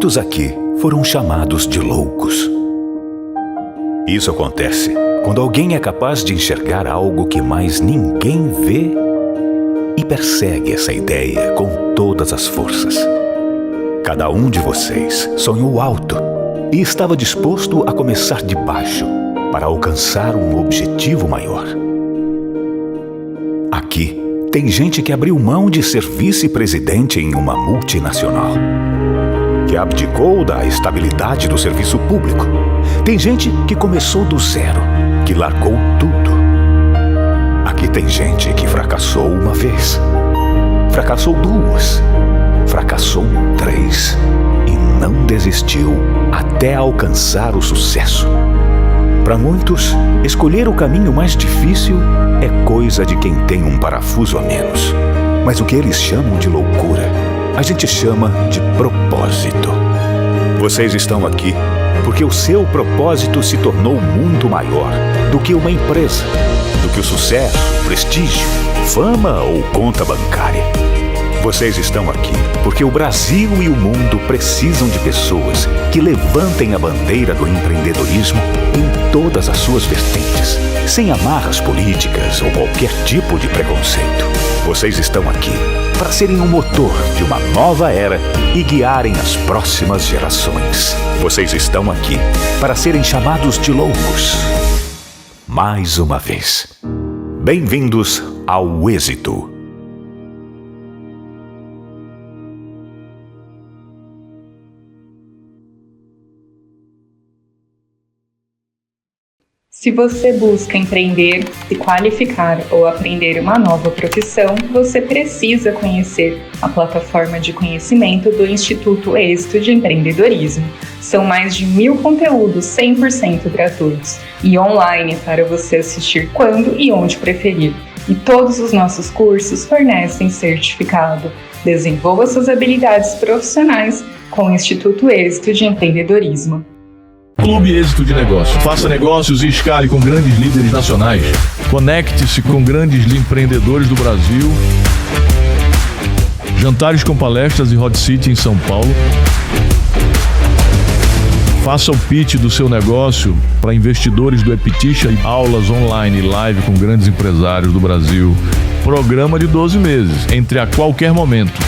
Muitos aqui foram chamados de loucos. Isso acontece quando alguém é capaz de enxergar algo que mais ninguém vê e persegue essa ideia com todas as forças. Cada um de vocês sonhou alto e estava disposto a começar de baixo para alcançar um objetivo maior. Aqui tem gente que abriu mão de ser vice-presidente em uma multinacional, que abdicou da estabilidade do serviço público. Tem gente que começou do zero, que largou tudo. Aqui tem gente que fracassou uma vez, fracassou duas, fracassou três e não desistiu até alcançar o sucesso. Para muitos, escolher o caminho mais difícil é coisa de quem tem um parafuso a menos. Mas o que eles chamam de loucura, a gente chama de propósito. Vocês estão aqui porque o seu propósito se tornou muito maior do que uma empresa, do que o sucesso, prestígio, fama ou conta bancária. Vocês estão aqui porque o Brasil e o mundo precisam de pessoas que levantem a bandeira do empreendedorismo em todas as suas vertentes, sem amarras políticas ou qualquer tipo de preconceito. Vocês estão aqui para serem um motor de uma nova era e guiarem as próximas gerações. Vocês estão aqui para serem chamados de loucos. Mais uma vez, bem-vindos ao êxito. Se você busca empreender, se qualificar ou aprender uma nova profissão, você precisa conhecer a plataforma de conhecimento do Instituto Êxito de Empreendedorismo. São mais de 1000 conteúdos 100% gratuitos e online para você assistir quando e onde preferir. E todos os nossos cursos fornecem certificado. Desenvolva suas habilidades profissionais com o Instituto Êxito de Empreendedorismo. Clube Êxito de Negócios. Faça negócios e escale com grandes líderes nacionais. Conecte-se com grandes empreendedores do Brasil. Jantares com palestras e hot seat em São Paulo. Faça o pitch do seu negócio para investidores do Epitixa e aulas online e live com grandes empresários do Brasil. Programa de 12 meses, entre a qualquer momento.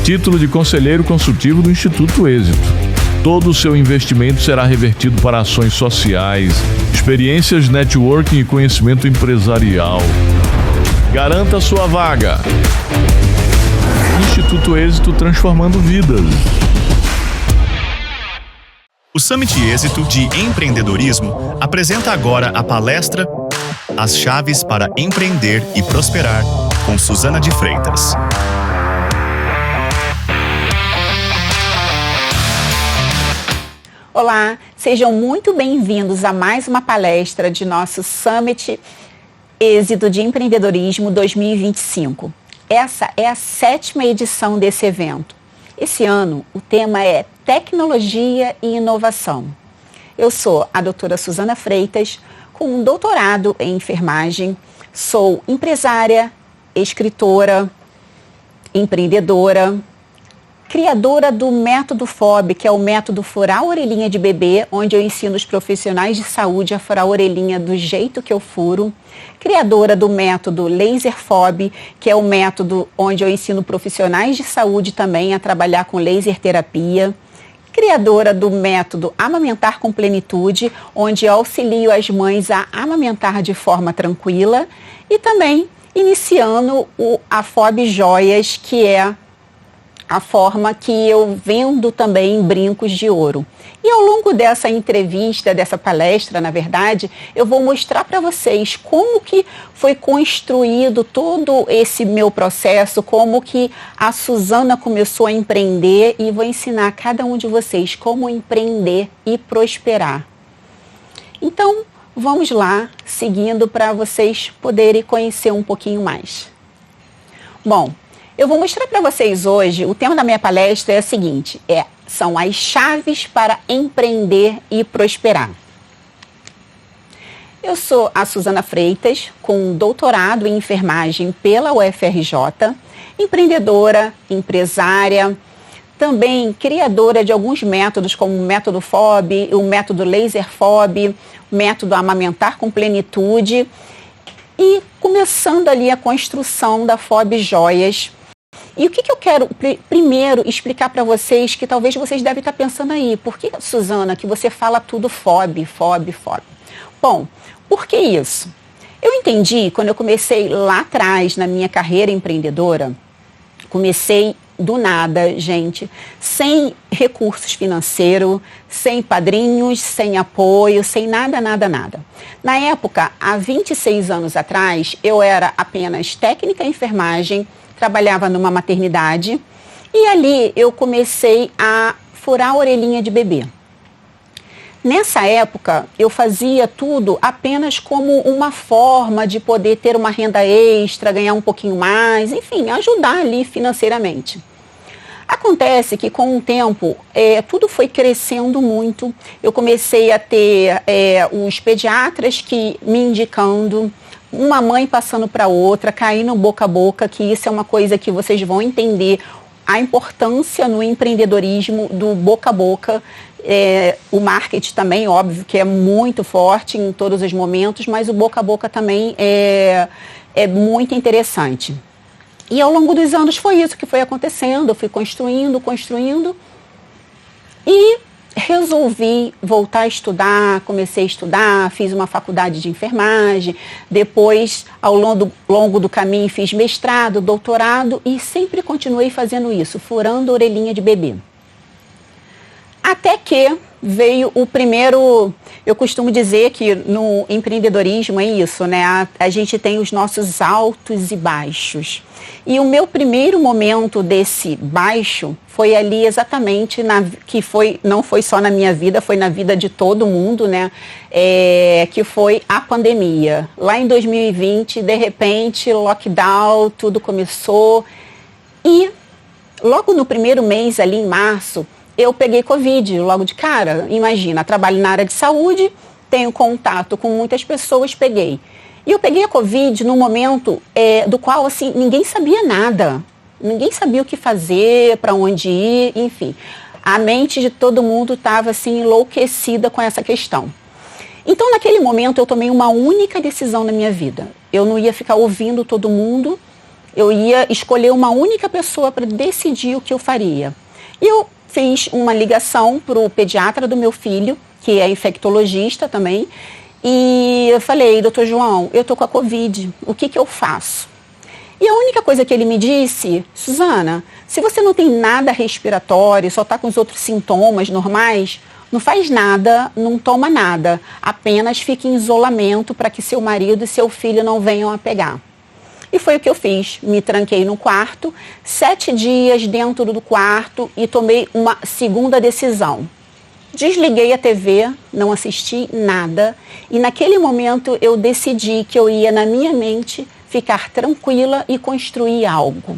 Título de conselheiro consultivo do Instituto Êxito. Todo o seu investimento será revertido para ações sociais, experiências, networking e conhecimento empresarial. Garanta sua vaga. Instituto Êxito, transformando vidas. O Summit Êxito de Empreendedorismo apresenta agora a palestra As Chaves para Empreender e Prosperar, com Suzana de Freitas. Olá, sejam muito bem-vindos a mais uma palestra de nosso Summit Êxito de Empreendedorismo 2025. Essa é a 7ª edição desse evento. Esse ano, o tema é Tecnologia e Inovação. Eu sou a doutora Suzana Freitas, com um doutorado em enfermagem, sou empresária, escritora, empreendedora, criadora do método FOB, que é o método furar a orelhinha de bebê, onde eu ensino os profissionais de saúde a furar a orelhinha do jeito que eu furo. Criadora do método Laser FOB, que é o método onde eu ensino profissionais de saúde também a trabalhar com laser terapia. Criadora do método Amamentar com Plenitude, onde eu auxilio as mães a amamentar de forma tranquila. E também iniciando a FOB Joias, que é a forma que eu vendo também brincos de ouro. E ao longo dessa entrevista, dessa palestra, na verdade, eu vou mostrar para vocês como que foi construído todo esse meu processo, como que a Suzana começou a empreender e vou ensinar a cada um de vocês como empreender e prosperar. Então, vamos lá, seguindo para vocês poderem conhecer um pouquinho mais. Bom, eu vou mostrar para vocês hoje, o tema da minha palestra é o seguinte, são as chaves para empreender e prosperar. Eu sou a Suzana Freitas, com um doutorado em enfermagem pela UFRJ, empreendedora, empresária, também criadora de alguns métodos, como o método FOB, o método Laser FOB, o método Amamentar com Plenitude, e começando ali a construção da FOB Joias. E o que eu quero primeiro explicar para vocês, que talvez vocês devem estar pensando aí, por que, Suzana, que você fala tudo FOB, FOB, FOB? Bom, por que isso? Eu entendi, quando eu comecei lá atrás na minha carreira empreendedora, comecei do nada, gente, sem recursos financeiros, sem padrinhos, sem apoio, sem nada. Na época, há 26 anos atrás, eu era apenas técnica em enfermagem, trabalhava numa maternidade e ali eu comecei a furar a orelhinha de bebê. Nessa época, eu fazia tudo apenas como uma forma de poder ter uma renda extra, ganhar um pouquinho mais, enfim, ajudar ali financeiramente. Acontece que com o tempo, tudo foi crescendo muito. Eu comecei a ter os pediatras que me indicando, uma mãe passando para outra, caindo boca a boca, que isso é uma coisa que vocês vão entender, a importância no empreendedorismo do boca a boca. O marketing também, óbvio, que é muito forte em todos os momentos, mas o boca a boca também é muito interessante. E ao longo dos anos foi isso que foi acontecendo, eu fui construindo e resolvi voltar a estudar, comecei a estudar, fiz uma faculdade de enfermagem, depois ao longo do caminho fiz mestrado, doutorado e sempre continuei fazendo isso, furando a orelhinha de bebê. Até que veio o primeiro, eu costumo dizer que no empreendedorismo é isso, né? A gente tem os nossos altos e baixos. E o meu primeiro momento desse baixo foi ali exatamente, não foi só na minha vida, foi na vida de todo mundo, né? Que foi a pandemia. Lá em 2020, de repente, lockdown, tudo começou. E logo no primeiro mês, ali em março, eu peguei Covid logo de cara. Imagina, trabalho na área de saúde, tenho contato com muitas pessoas, peguei. E eu peguei a Covid num momento do qual, assim, ninguém sabia nada. Ninguém sabia o que fazer, para onde ir, enfim. A mente de todo mundo estava, assim, enlouquecida com essa questão. Então, naquele momento, eu tomei uma única decisão na minha vida. Eu não ia ficar ouvindo todo mundo, eu ia escolher uma única pessoa para decidir o que eu faria. E eu fiz uma ligação para o pediatra do meu filho, que é infectologista também, e eu falei, doutor João, eu estou com a Covid, o que eu faço? E a única coisa que ele me disse, Suzana, se você não tem nada respiratório, só está com os outros sintomas normais, não faz nada, não toma nada, apenas fique em isolamento para que seu marido e seu filho não venham a pegar. E foi o que eu fiz, me tranquei no quarto, 7 dias dentro do quarto e tomei uma segunda decisão. Desliguei a TV, não assisti nada e naquele momento eu decidi que eu ia na minha mente ficar tranquila e construir algo.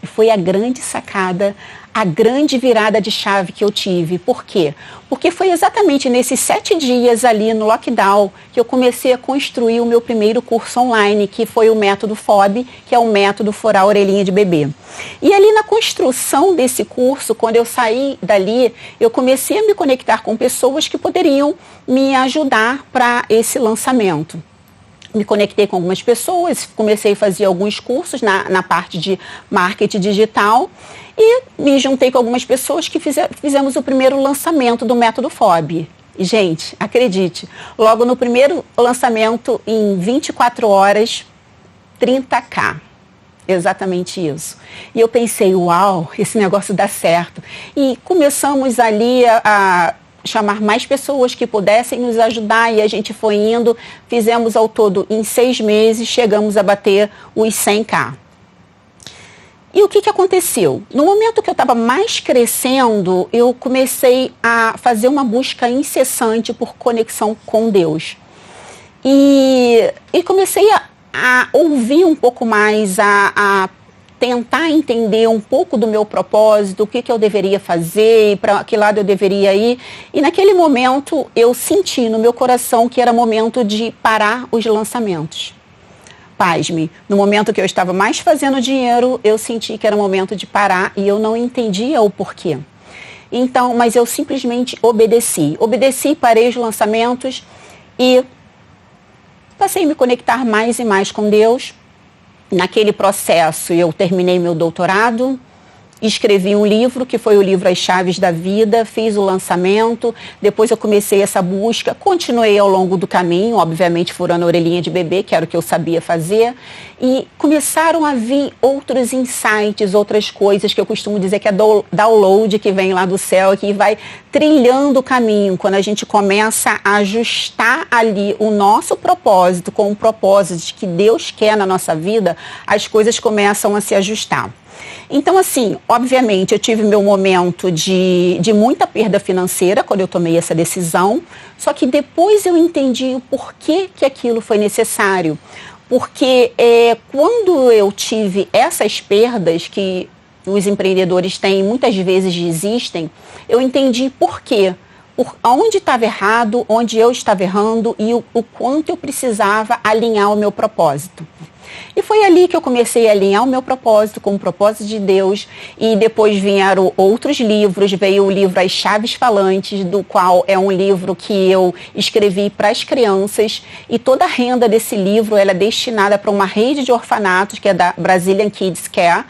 E foi a grande sacada, a grande virada de chave que eu tive. Por quê? Porque foi exatamente nesses 7 dias ali no lockdown que eu comecei a construir o meu primeiro curso online, que foi o método FOB, que é o método furar a orelhinha de bebê. E ali na construção desse curso, quando eu saí dali, eu comecei a me conectar com pessoas que poderiam me ajudar para esse lançamento. Me conectei com algumas pessoas, comecei a fazer alguns cursos na parte de marketing digital e me juntei com algumas pessoas que fizemos o primeiro lançamento do método FOB. E, gente, acredite, logo no primeiro lançamento, em 24 horas, 30K. Exatamente isso. E eu pensei, uau, esse negócio dá certo. E começamos ali a chamar mais pessoas que pudessem nos ajudar e a gente foi indo, fizemos ao todo em 6 meses, chegamos a bater os 100K. E o que aconteceu? No momento que eu estava mais crescendo, eu comecei a fazer uma busca incessante por conexão com Deus. E comecei a ouvir um pouco mais, a tentar entender um pouco do meu propósito, o que eu deveria fazer, para que lado eu deveria ir. E naquele momento eu senti no meu coração que era momento de parar os lançamentos. pasme, no momento que eu estava mais fazendo dinheiro, eu senti que era o momento de parar e eu não entendia o porquê. Então, mas eu simplesmente obedeci. Obedeci, parei os lançamentos e passei a me conectar mais e mais com Deus. Naquele processo, eu terminei meu doutorado, escrevi um livro, que foi o livro As Chaves da Vida, fiz o lançamento, depois eu comecei essa busca, continuei ao longo do caminho, obviamente furando a orelhinha de bebê, que era o que eu sabia fazer, e começaram a vir outros insights, outras coisas que eu costumo dizer que é download, que vem lá do céu, que vai trilhando o caminho, quando a gente começa a ajustar ali o nosso propósito com o propósito que Deus quer na nossa vida, as coisas começam a se ajustar. Então, assim, obviamente, eu tive meu momento de muita perda financeira quando eu tomei essa decisão, só que depois eu entendi o porquê que aquilo foi necessário. Porque quando eu tive essas perdas que os empreendedores têm, muitas vezes desistem, eu entendi por quê. Onde estava errado, onde eu estava errando e o quanto eu precisava alinhar o meu propósito. E foi ali que eu comecei a alinhar o meu propósito com o propósito de Deus, e depois vieram outros livros, veio o livro As Chaves Falantes, do qual é um livro que eu escrevi para as crianças, e toda a renda desse livro ela é destinada para uma rede de orfanatos, que é da Brazilian Kids Care,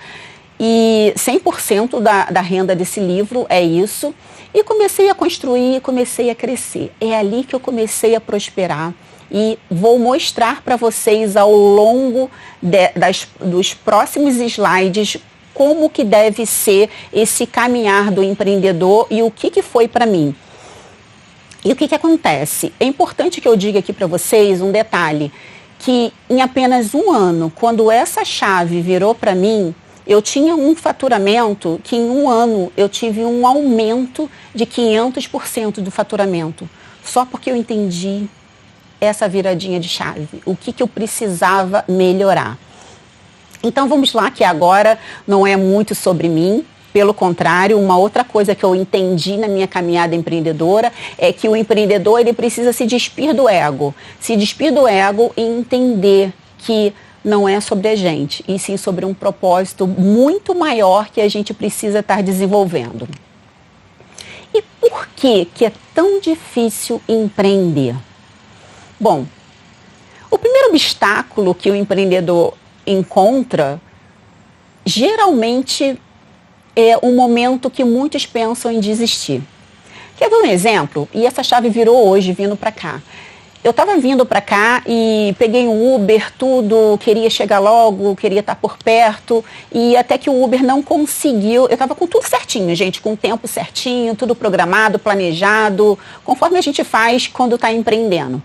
e 100% da renda desse livro é isso, e comecei a construir, comecei a crescer. É ali que eu comecei a prosperar. E vou mostrar para vocês ao longo dos próximos slides como que deve ser esse caminhar do empreendedor e o que foi para mim. E o que acontece? É importante que eu diga aqui para vocês um detalhe, que em apenas um ano, quando essa chave virou para mim, eu tinha um faturamento que em um ano eu tive um aumento de 500% do faturamento, só porque eu entendi essa viradinha de chave, o que eu precisava melhorar. Então vamos lá, que agora não é muito sobre mim, pelo contrário, uma outra coisa que eu entendi na minha caminhada empreendedora é que o empreendedor ele precisa se despir do ego e entender que não é sobre a gente, e sim sobre um propósito muito maior que a gente precisa estar desenvolvendo. E por que é tão difícil empreender? Bom, o primeiro obstáculo que o empreendedor encontra, geralmente é o momento que muitos pensam em desistir. Quer ver um exemplo? E essa chave virou hoje, vindo para cá. Eu estava vindo para cá e peguei um Uber, tudo, queria chegar logo, queria estar por perto, e até que o Uber não conseguiu. Eu estava com tudo certinho, gente, com o tempo certinho, tudo programado, planejado, conforme a gente faz quando está empreendendo.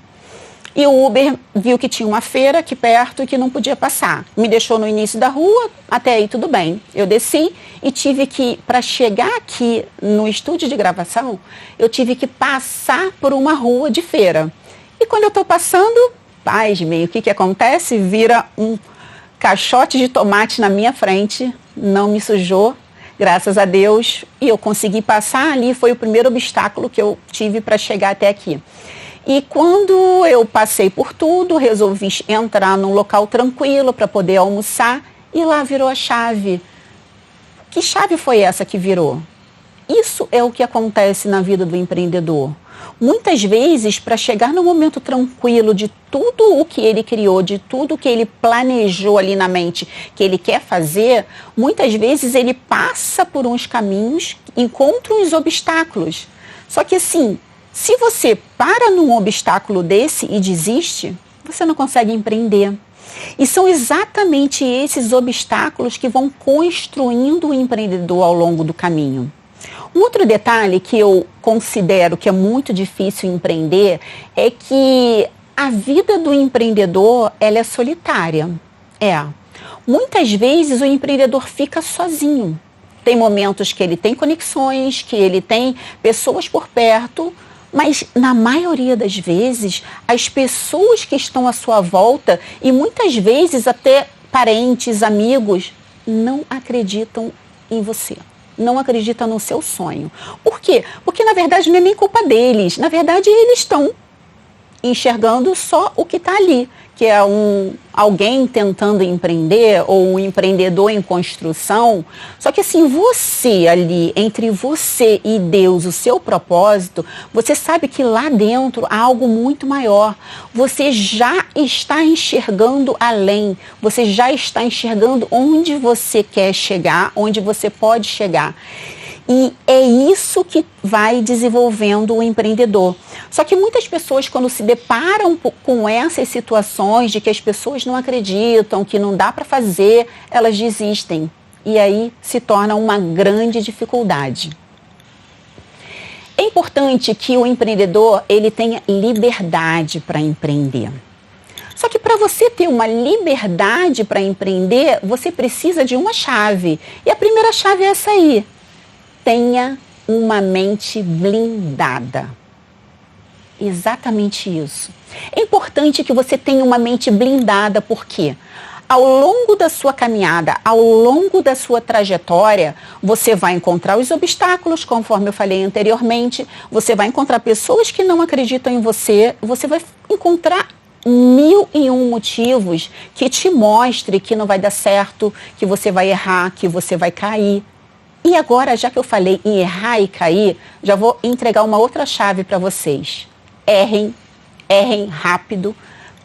E o Uber viu que tinha uma feira aqui perto e que não podia passar. Me deixou no início da rua, até aí tudo bem. Eu desci e tive que, para chegar aqui no estúdio de gravação, eu tive que passar por uma rua de feira. E quando eu estou passando, pasmem, o que acontece? Vira um caixote de tomate na minha frente, não me sujou, graças a Deus, e eu consegui passar ali, foi o primeiro obstáculo que eu tive para chegar até aqui. E quando eu passei por tudo, resolvi entrar num local tranquilo para poder almoçar e lá virou a chave. Que chave foi essa que virou? Isso é o que acontece na vida do empreendedor. Muitas vezes, para chegar no momento tranquilo de tudo o que ele criou, de tudo o que ele planejou ali na mente que ele quer fazer, muitas vezes ele passa por uns caminhos, encontra uns obstáculos. Só que assim, se você para num obstáculo desse e desiste, você não consegue empreender. E são exatamente esses obstáculos que vão construindo o empreendedor ao longo do caminho. Um outro detalhe que eu considero que é muito difícil empreender é que a vida do empreendedor ela é solitária. Muitas vezes o empreendedor fica sozinho. Tem momentos que ele tem conexões, que ele tem pessoas por perto, mas na maioria das vezes as pessoas que estão à sua volta e muitas vezes até parentes, amigos, não acreditam em você. Não acreditam no seu sonho. Por quê? Porque na verdade não é nem culpa deles. Na verdade eles estão enxergando só o que está ali, que é alguém tentando empreender ou um empreendedor em construção. Só que assim, você ali, entre você e Deus, o seu propósito, você sabe que lá dentro há algo muito maior. Você já está enxergando além, você já está enxergando onde você quer chegar, onde você pode chegar. E é isso que vai desenvolvendo o empreendedor. Só que muitas pessoas, quando se deparam com essas situações de que as pessoas não acreditam, que não dá para fazer, elas desistem. E aí se torna uma grande dificuldade. É importante que o empreendedor ele tenha liberdade para empreender. Só que para você ter uma liberdade para empreender, você precisa de uma chave. E a primeira chave é essa aí. Tenha uma mente blindada. Exatamente isso. É importante que você tenha uma mente blindada, porque ao longo da sua caminhada, ao longo da sua trajetória, você vai encontrar os obstáculos, conforme eu falei anteriormente, você vai encontrar pessoas que não acreditam em você, você vai encontrar 1001 motivos que te mostrem que não vai dar certo, que você vai errar, que você vai cair. E agora, já que eu falei em errar e cair, já vou entregar uma outra chave para vocês. Errem rápido,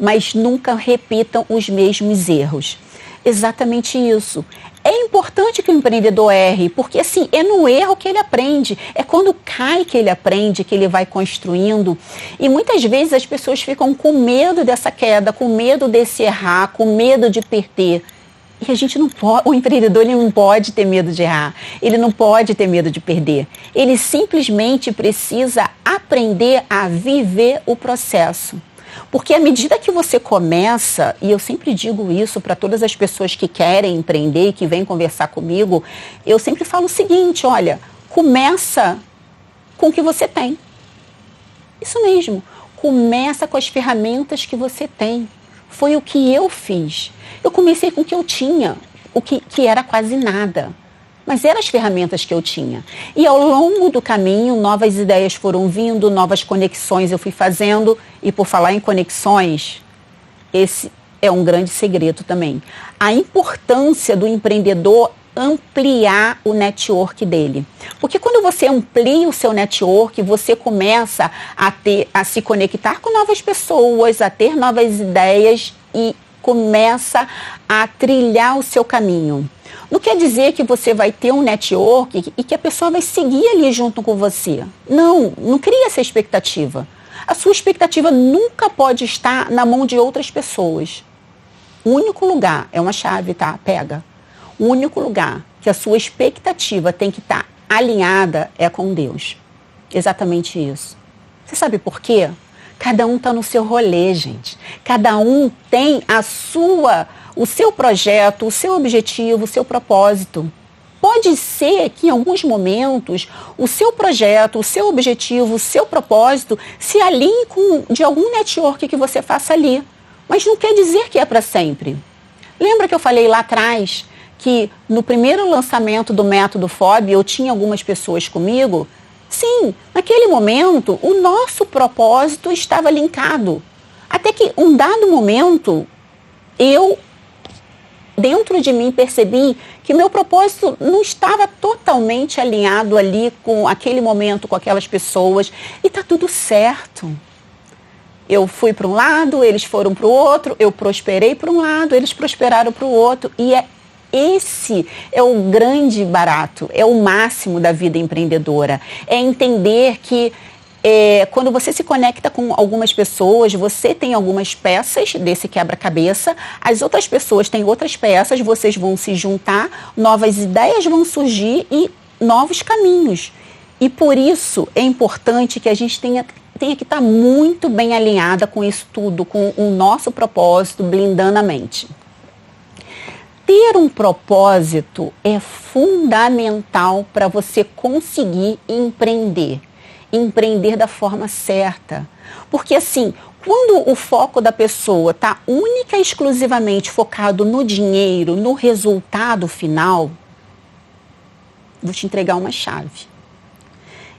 mas nunca repitam os mesmos erros. Exatamente isso. É importante que o empreendedor erre, porque assim, é no erro que ele aprende, é quando cai que ele aprende, que ele vai construindo. E muitas vezes as pessoas ficam com medo dessa queda, com medo desse errar, com medo de perder. E a gente não pode, o empreendedor ele não pode ter medo de errar, ele não pode ter medo de perder. Ele simplesmente precisa aprender a viver o processo. Porque à medida que você começa, e eu sempre digo isso para todas as pessoas que querem empreender e que vêm conversar comigo, eu sempre falo o seguinte, olha, começa com o que você tem. Isso mesmo, começa com as ferramentas que você tem. Foi o que eu fiz. Eu comecei com o que eu tinha, o que era quase nada. Mas eram as ferramentas que eu tinha. E ao longo do caminho, novas ideias foram vindo, novas conexões eu fui fazendo. E por falar em conexões, esse é um grande segredo também. A importância do empreendedor ampliar o network dele. Porque quando você amplia o seu network, você começa a se conectar com novas pessoas, a ter novas ideias e começa a trilhar o seu caminho. Não quer dizer que você vai ter um network e que a pessoa vai seguir ali junto com você. Não cria essa expectativa. A sua expectativa nunca pode estar na mão de outras pessoas. O único lugar, é uma chave, tá? Pega. O único lugar que a sua expectativa tem que estar alinhada é com Deus. Exatamente isso. Você sabe por quê? Cada um está no seu rolê, gente. Cada um tem o seu projeto, o seu objetivo, o seu propósito. Pode ser que em alguns momentos o seu projeto, o seu objetivo, o seu propósito se alinhe com de algum network que você faça ali. Mas não quer dizer que é para sempre. Lembra que eu falei lá atrás que no primeiro lançamento do método FOB eu tinha algumas pessoas comigo? Sim, naquele momento o nosso propósito estava linkado. Até que um dado momento eu, dentro de mim, percebi que meu propósito não estava totalmente alinhado ali com aquele momento, com aquelas pessoas. E está tudo certo. Eu fui para um lado, eles foram para o outro, eu prosperei para um lado, eles prosperaram para o outro. E esse é o grande barato, é o máximo da vida empreendedora. É entender que quando você se conecta com algumas pessoas, você tem algumas peças desse quebra-cabeça, as outras pessoas têm outras peças, vocês vão se juntar, novas ideias vão surgir e novos caminhos. E por isso é importante que a gente tenha que estar muito bem alinhada com isso tudo, com o nosso propósito, blindando a mente. Ter um propósito é fundamental para você conseguir empreender da forma certa. Porque assim, quando o foco da pessoa está única e exclusivamente focado no dinheiro, no resultado final, vou te entregar uma chave.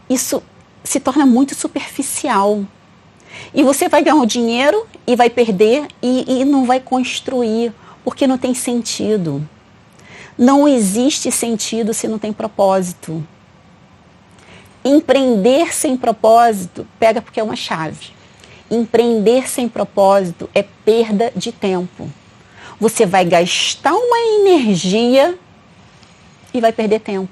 Isso se torna muito superficial. E você vai ganhar o dinheiro e vai perder e não vai construir, porque não tem sentido. Não existe sentido se não tem propósito. Empreender sem propósito, pega porque é uma chave. Empreender sem propósito é perda de tempo. Você vai gastar uma energia e vai perder tempo.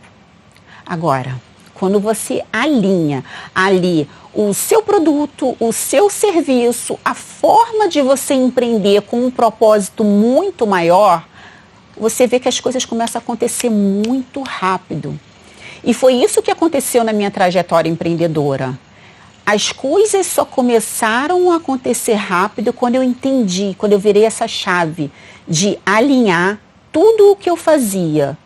Agora, quando você alinha ali o seu produto, o seu serviço, a forma de você empreender com um propósito muito maior, você vê que as coisas começam a acontecer muito rápido. E foi isso que aconteceu na minha trajetória empreendedora. As coisas só começaram a acontecer rápido quando eu entendi, quando eu virei essa chave de alinhar tudo o que eu fazia.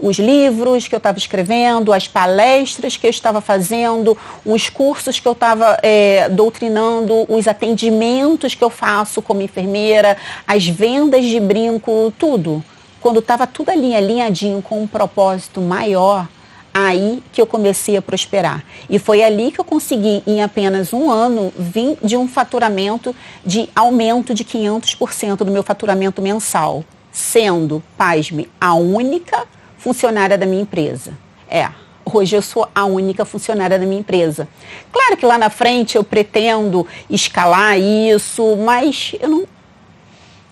Os livros que eu estava escrevendo, as palestras que eu estava fazendo, os cursos que eu estava doutrinando, os atendimentos que eu faço como enfermeira, as vendas de brinco, tudo. Quando estava tudo ali alinhadinho com um propósito maior, aí que eu comecei a prosperar. E foi ali que eu consegui, em apenas um ano, vir de um faturamento de aumento de 500% do meu faturamento mensal, sendo, pasme, a única funcionária da minha empresa. Hoje eu sou a única funcionária da minha empresa. Claro que lá na frente eu pretendo escalar isso, mas eu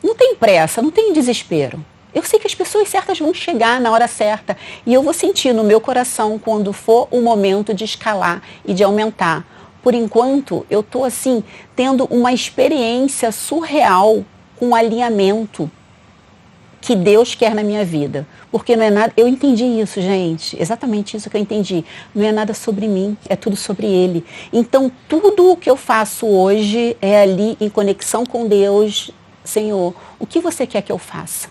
não tenho pressa, não tenho desespero. Eu sei que as pessoas certas vão chegar na hora certa e eu vou sentir no meu coração quando for o momento de escalar e de aumentar. Por enquanto, eu estou assim, tendo uma experiência surreal com o alinhamento que Deus quer na minha vida. Porque não é nada, eu entendi isso, gente, exatamente isso que eu entendi. Não é nada sobre mim, é tudo sobre Ele. Então, tudo o que eu faço hoje é ali em conexão com Deus. Senhor, o que você quer que eu faça?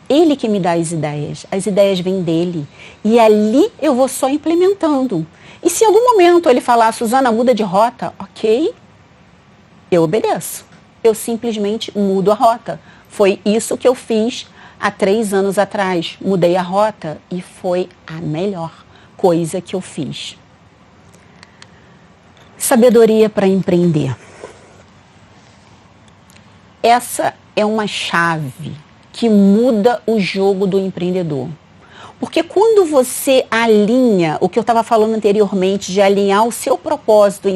Ele que me dá as ideias vêm dele. E ali eu vou só implementando. E se em algum momento ele falar, Suzana, muda de rota, ok, eu obedeço. Eu simplesmente mudo a rota. Foi isso que eu fiz há 3 anos atrás. Mudei a rota e foi a melhor coisa que eu fiz. Sabedoria para empreender. Essa é uma chave que muda o jogo do empreendedor. Porque quando você alinha, o que eu estava falando anteriormente, de alinhar o seu propósito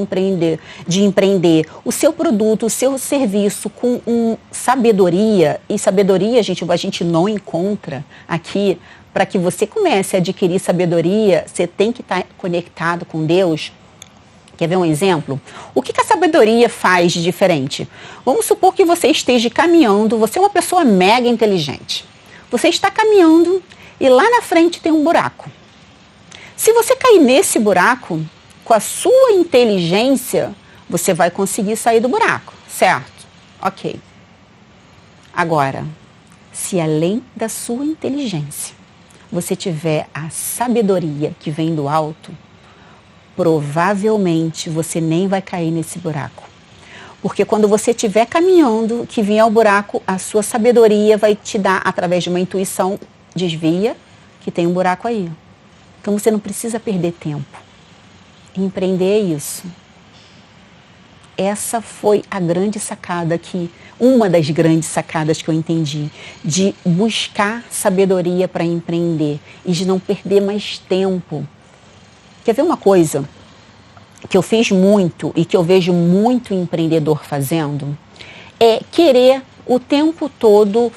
de empreender, o seu produto, o seu serviço com sabedoria, e sabedoria, gente, a gente não encontra aqui. Para que você comece a adquirir sabedoria, você tem que estar conectado com Deus. Quer ver um exemplo? O que a sabedoria faz de diferente? Vamos supor que você esteja caminhando, você é uma pessoa mega inteligente. Você está caminhando e lá na frente tem um buraco. Se você cair nesse buraco, com a sua inteligência, você vai conseguir sair do buraco, certo? Ok. Agora, se além da sua inteligência, você tiver a sabedoria que vem do alto, provavelmente você nem vai cair nesse buraco. Porque quando você estiver caminhando, que vier ao buraco, a sua sabedoria vai te dar, através de uma intuição, desvia, que tem um buraco aí. Então você não precisa perder tempo. Empreender é isso. Essa foi a grande sacada uma das grandes sacadas que eu entendi, de buscar sabedoria para empreender e de não perder mais tempo. Quer ver uma coisa que eu fiz muito e que eu vejo muito empreendedor fazendo? É querer o tempo todo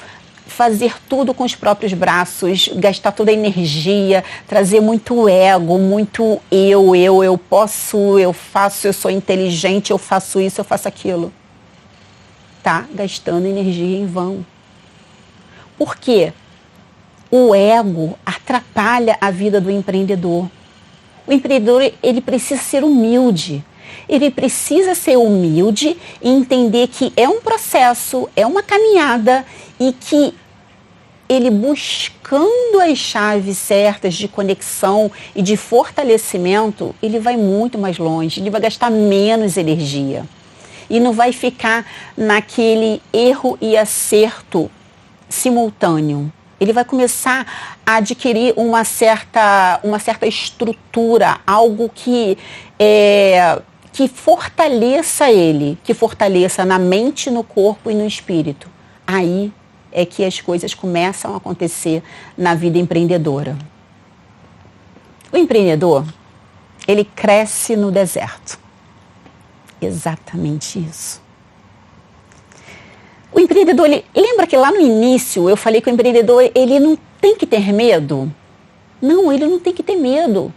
fazer tudo com os próprios braços, gastar toda a energia, trazer muito ego, muito eu posso, eu faço, eu sou inteligente, eu faço isso, eu faço aquilo. Tá gastando energia em vão. Por quê? O ego atrapalha a vida do empreendedor. O empreendedor, ele precisa ser humilde. Ele precisa ser humilde e entender que é um processo, é uma caminhada e que ele buscando as chaves certas de conexão e de fortalecimento, ele vai muito mais longe, ele vai gastar menos energia. E não vai ficar naquele erro e acerto simultâneo. Ele vai começar a adquirir uma certa estrutura, algo que que fortaleça ele, que fortaleça na mente, no corpo e no espírito. Aí é que as coisas começam a acontecer na vida empreendedora. O empreendedor, ele cresce no deserto. Exatamente isso. O empreendedor, lembra que lá no início eu falei que o empreendedor, ele não tem que ter medo? Não, ele não tem que ter medo.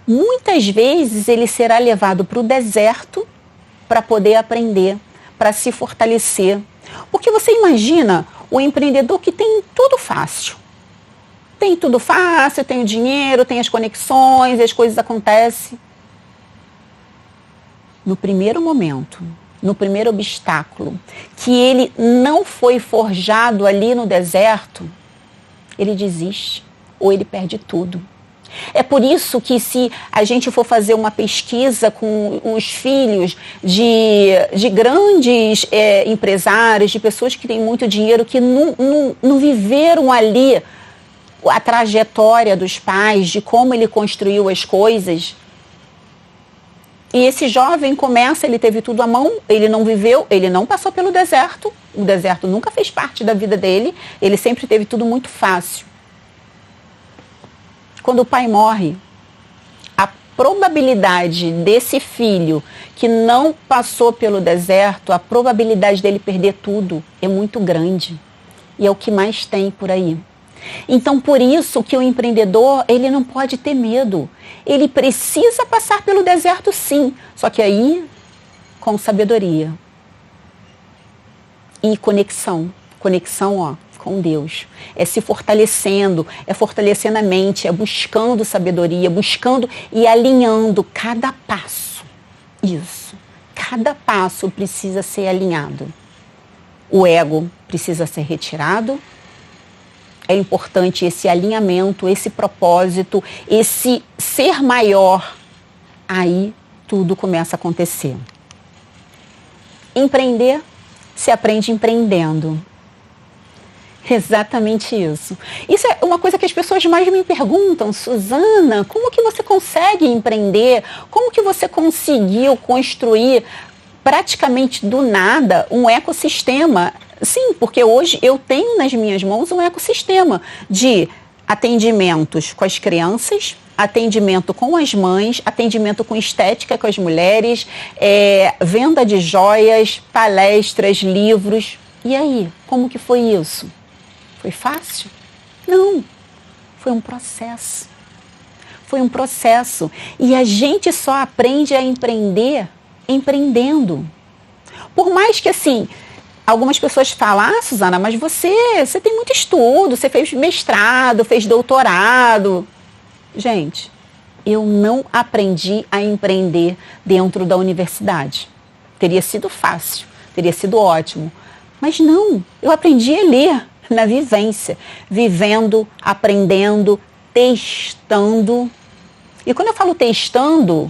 Muitas vezes ele será levado para o deserto para poder aprender, para se fortalecer. Porque você imagina o empreendedor que tem tudo fácil. Tem tudo fácil, tem o dinheiro, tem as conexões, as coisas acontecem. No primeiro momento, no primeiro obstáculo, que ele não foi forjado ali no deserto, ele desiste ou ele perde tudo. É por isso que se a gente for fazer uma pesquisa com os filhos de grandes empresários, de pessoas que têm muito dinheiro, que não viveram ali a trajetória dos pais, de como ele construiu as coisas. E esse jovem começa, ele teve tudo à mão, ele não viveu, ele não passou pelo deserto, o deserto nunca fez parte da vida dele, ele sempre teve tudo muito fácil. Quando o pai morre, a probabilidade desse filho que não passou pelo deserto, a probabilidade dele perder tudo é muito grande. E é o que mais tem por aí. Então, por isso que o empreendedor, ele não pode ter medo. Ele precisa passar pelo deserto, sim. Só que aí, com sabedoria. E conexão. Conexão, ó, com Deus. É se fortalecendo, é fortalecendo a mente, é buscando sabedoria, buscando e alinhando cada passo. Isso. Cada passo precisa ser alinhado. O ego precisa ser retirado. É importante esse alinhamento, esse propósito, esse ser maior. Aí tudo começa a acontecer. Empreender se aprende empreendendo. Exatamente isso. Isso é uma coisa que as pessoas mais me perguntam, Suzana, como que você consegue empreender? Como que você conseguiu construir praticamente do nada um ecossistema? Sim, porque hoje eu tenho nas minhas mãos um ecossistema de atendimentos com as crianças, atendimento com as mães, atendimento com estética com as mulheres, venda de joias, palestras, livros. E aí, como que foi isso? Foi fácil? Não, foi um processo. Foi um processo. E a gente só aprende a empreender empreendendo. Por mais que assim, algumas pessoas falam, Suzana, mas você tem muito estudo, você fez mestrado, fez doutorado. Gente, eu não aprendi a empreender dentro da universidade. Teria sido fácil, teria sido ótimo. Mas não, eu aprendi a ler na vivência, vivendo, aprendendo, testando. E quando eu falo testando,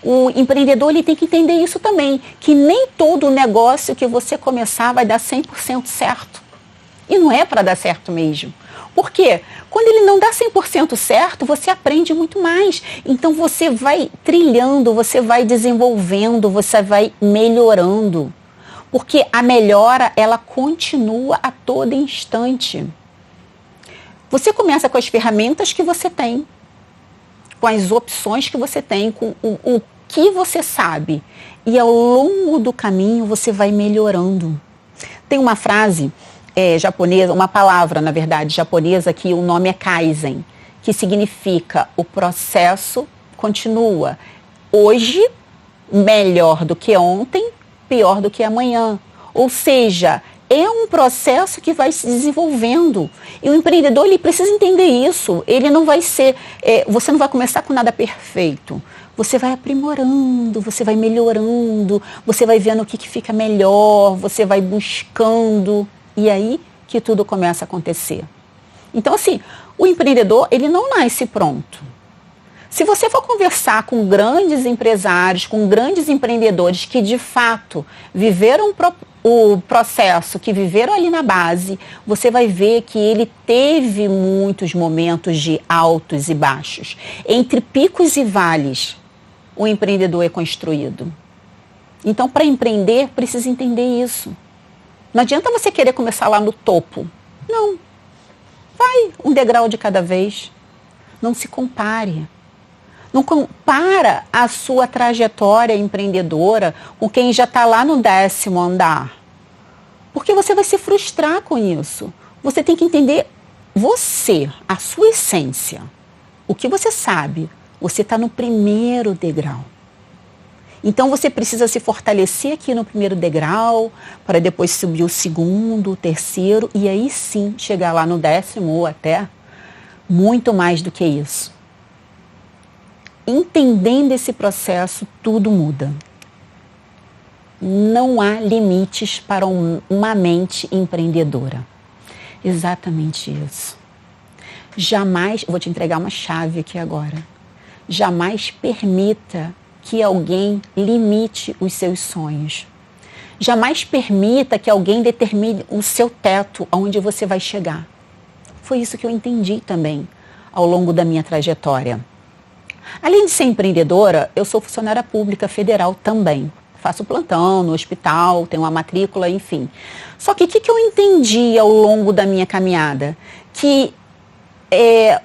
o empreendedor ele tem que entender isso também, que nem todo negócio que você começar vai dar 100% certo. E não é para dar certo mesmo. Por quê? Quando ele não dá 100% certo, você aprende muito mais. Então você vai trilhando, você vai desenvolvendo, você vai melhorando. Porque a melhora, ela continua a todo instante. Você começa com as ferramentas que você tem, com as opções que você tem, com o que você sabe. E ao longo do caminho você vai melhorando. Tem uma frase japonesa, uma palavra, na verdade, japonesa, que o nome é Kaizen, que significa o processo continua. Hoje, melhor do que ontem, pior do que amanhã. Ou seja, é um processo que vai se desenvolvendo. E o empreendedor, ele precisa entender isso. Ele não vai ser, você não vai começar com nada perfeito. Você vai aprimorando, você vai melhorando, você vai vendo o que fica melhor, você vai buscando. E aí que tudo começa a acontecer. Então, assim, o empreendedor, ele não nasce pronto. Se você for conversar com grandes empresários, com grandes empreendedores que de fato viveram o processo, que viveram ali na base, você vai ver que ele teve muitos momentos de altos e baixos. Entre picos e vales, o empreendedor é construído. Então, para empreender, precisa entender isso. Não adianta você querer começar lá no topo. Não. Vai um degrau de cada vez. Não se compare. Não compara a sua trajetória empreendedora com quem já está lá no 10º andar. Porque você vai se frustrar com isso. Você tem que entender você, a sua essência. O que você sabe. Você está no primeiro degrau. Então você precisa se fortalecer aqui no primeiro degrau, para depois subir o segundo, o terceiro, e aí sim chegar lá no 10º ou até muito mais do que isso. Entendendo esse processo, tudo muda. Não há limites para uma mente empreendedora. Exatamente isso. Jamais, vou te entregar uma chave aqui agora, jamais permita que alguém limite os seus sonhos. Jamais permita que alguém determine o seu teto, aonde você vai chegar. Foi isso que eu entendi também ao longo da minha trajetória. Além de ser empreendedora, eu sou funcionária pública federal também. Faço plantão no hospital, tenho uma matrícula, enfim. Só que o que eu entendi ao longo da minha caminhada? Que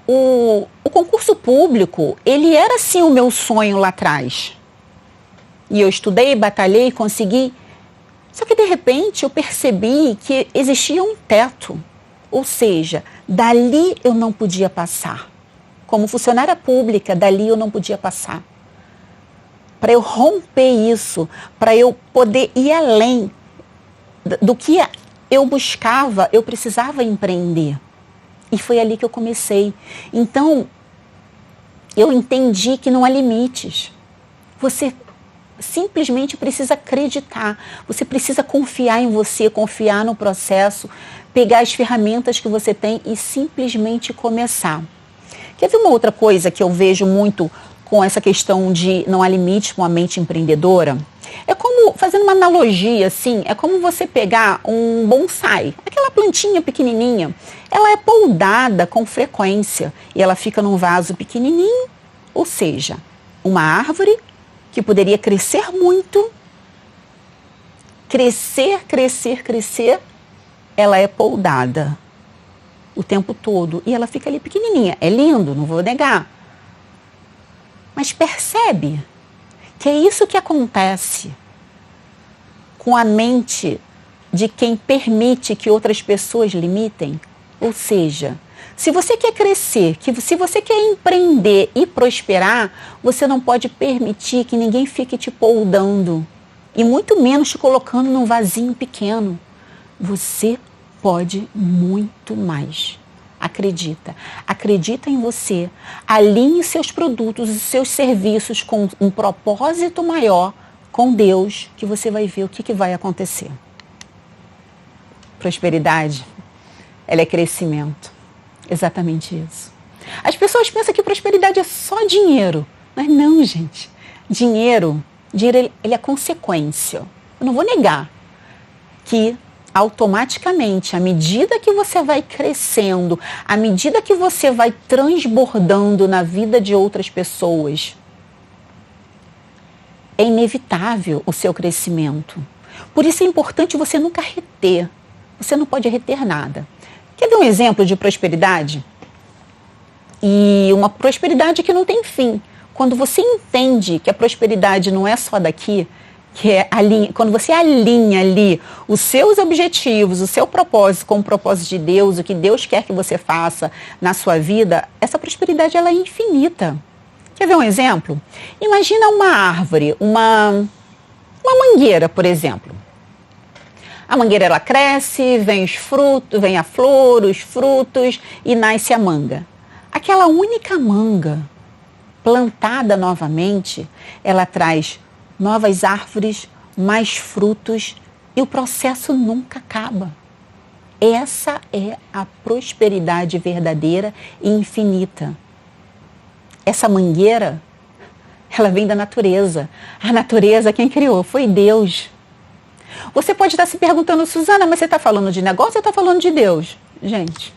o concurso público, ele era sim o meu sonho lá atrás. E eu estudei, batalhei, consegui. Só que de repente eu percebi que existia um teto. Ou seja, dali eu não podia passar. Como funcionária pública, dali eu não podia passar. Para eu romper isso, para eu poder ir além do que eu buscava, eu precisava empreender. E foi ali que eu comecei. Então, eu entendi que não há limites. Você simplesmente precisa acreditar. Você precisa confiar em você, confiar no processo, pegar as ferramentas que você tem e simplesmente começar. Quer ver uma outra coisa que eu vejo muito com essa questão de não há limite com a mente empreendedora? É como, fazendo uma analogia assim, é como você pegar um bonsai, aquela plantinha pequenininha, ela é podada com frequência e ela fica num vaso pequenininho, ou seja, uma árvore que poderia crescer muito, crescer, ela é podada o tempo todo e ela fica ali pequenininha. É lindo, não vou negar. Mas percebe que é isso que acontece com a mente de quem permite que outras pessoas limitem. Ou seja, se você quer crescer, se você quer empreender e prosperar, você não pode permitir que ninguém fique te podando e muito menos te colocando num vasinho pequeno. Você pode muito mais. Acredita em você, alinhe seus produtos e seus serviços com um propósito maior, com Deus, que você vai ver o que vai acontecer. Prosperidade, ela é crescimento. Exatamente isso. As pessoas pensam que prosperidade é só dinheiro. Mas não, gente. Dinheiro ele é consequência. Eu não vou negar que automaticamente, à medida que você vai crescendo, à medida que você vai transbordando na vida de outras pessoas, é inevitável o seu crescimento. Por isso é importante você nunca reter. Você não pode reter nada. Quer ver um exemplo de prosperidade? E uma prosperidade que não tem fim. Quando você entende que a prosperidade não é só daqui, que é quando você alinha ali os seus objetivos, o seu propósito com o propósito de Deus, o que Deus quer que você faça na sua vida, essa prosperidade ela é infinita. Quer ver um exemplo? Imagina uma árvore, uma mangueira, por exemplo. A mangueira ela cresce, vem os frutos, vem a flor, os frutos e nasce a manga. Aquela única manga plantada novamente, ela traz novas árvores, mais frutos e o processo nunca acaba. Essa é a prosperidade verdadeira e infinita. Essa mangueira, ela vem da natureza. A natureza, quem criou? Foi Deus. Você pode estar se perguntando, Suzana, mas você está falando de negócio ou está falando de Deus? Gente,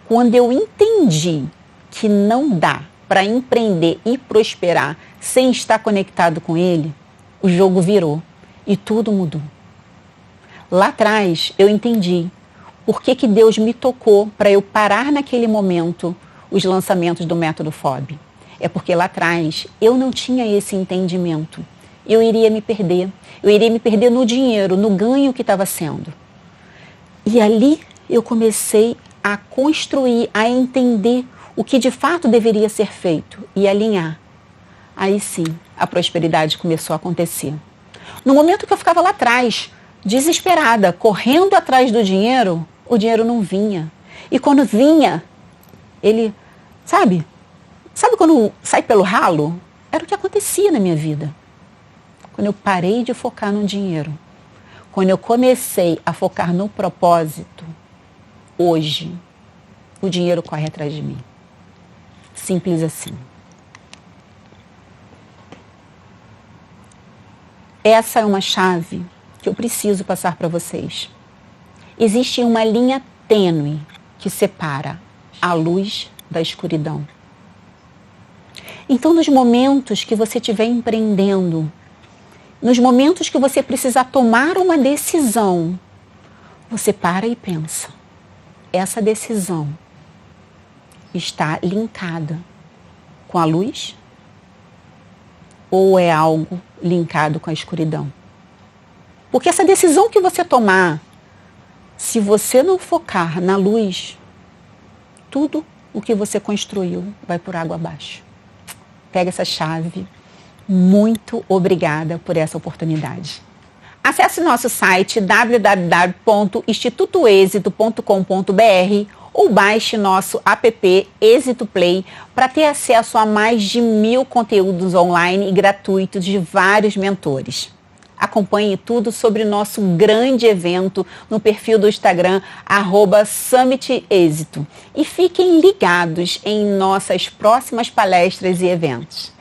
quando eu entendi que não dá para empreender e prosperar sem estar conectado com Ele, o jogo virou e tudo mudou. Lá atrás eu entendi por que Deus me tocou para eu parar naquele momento os lançamentos do método FOB. É porque lá atrás eu não tinha esse entendimento. Eu iria me perder. Eu iria me perder no dinheiro, no ganho que estava sendo. E ali eu comecei a construir, a entender o que de fato deveria ser feito e alinhar. Aí sim, a prosperidade começou a acontecer. No momento que eu ficava lá atrás, desesperada, correndo atrás do dinheiro, o dinheiro não vinha. E quando vinha, ele, sabe quando sai pelo ralo? Era o que acontecia na minha vida. Quando eu parei de focar no dinheiro, quando eu comecei a focar no propósito, hoje, o dinheiro corre atrás de mim. Simples assim. Essa é uma chave que eu preciso passar para vocês. Existe uma linha tênue que separa a luz da escuridão. Então, nos momentos que você estiver empreendendo, nos momentos que você precisar tomar uma decisão, você para e pensa. Essa decisão está linkada com a luz ou é algo linkado com a escuridão? Porque essa decisão que você tomar, se você não focar na luz, tudo o que você construiu vai por água abaixo. Pega essa chave. Muito obrigada por essa oportunidade. Acesse nosso site www.institutoexito.com.br ou baixe nosso app Êxito Play para ter acesso a mais de 1000 conteúdos online e gratuitos de vários mentores. Acompanhe tudo sobre nosso grande evento no perfil do Instagram @SummitExito e fiquem ligados em nossas próximas palestras e eventos.